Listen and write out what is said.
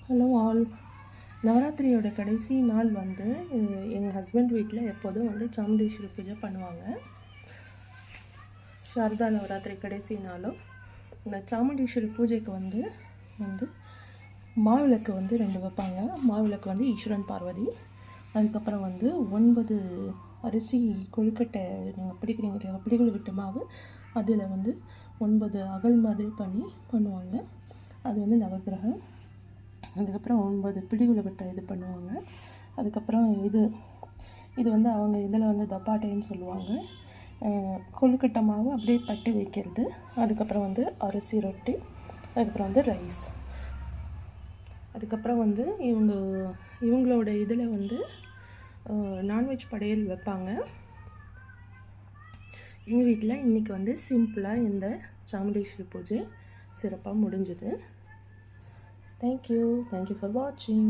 Hello all. நவராத்திரியோட கடைசி நாள் வந்து எங்கள் ஹஸ்பண்ட் வீட்டில் எப்போதும் வந்து சாமுண்டீஸ்வரி பூஜை பண்ணுவாங்க. சாரதா நவராத்திரி கடைசி நாளும் இந்த சாமுண்டீஸ்வரி பூஜைக்கு வந்து வந்து மாவிளக்கு வந்து 2 வைப்பாங்க. மாவிளக்கு வந்து ஈஸ்வரன் பார்வதி. அதுக்கப்புறம் வந்து 9 அரிசி கொழுக்கட்டை நீங்கள் பிடிக்கிறீங்க இல்லையா, பிடி கொழுக்கட்டை மாவு, அதில் வந்து 9 அகல் மாதிரி பண்ணுவாங்க. அது வந்து நவகிரகம். அதுக்கப்புறம் 9 பிடி கொழுக்கட்டை இது பண்ணுவாங்க. அதுக்கப்புறம் இது வந்து அவங்க இதில் வந்து தப்பாட்டைன்னு சொல்லுவாங்க. கொழுக்கட்டை மாவு அப்படியே தட்டி வைக்கிறது. அதுக்கப்புறம் வந்து அரிசி ரொட்டி, அதுக்கப்புறம் வந்து ரைஸ். அதுக்கப்புறம் வந்து இவங்களோட இதில் வந்து நான்வெஜ் படையல் வைப்பாங்க. எங்கள் வீட்டில் இன்றைக்கி வந்து சிம்பிளாக இந்த சாமுண்டீஸ்வரி பூஜை சிறப்பாக முடிஞ்சுது. Thank you for watching.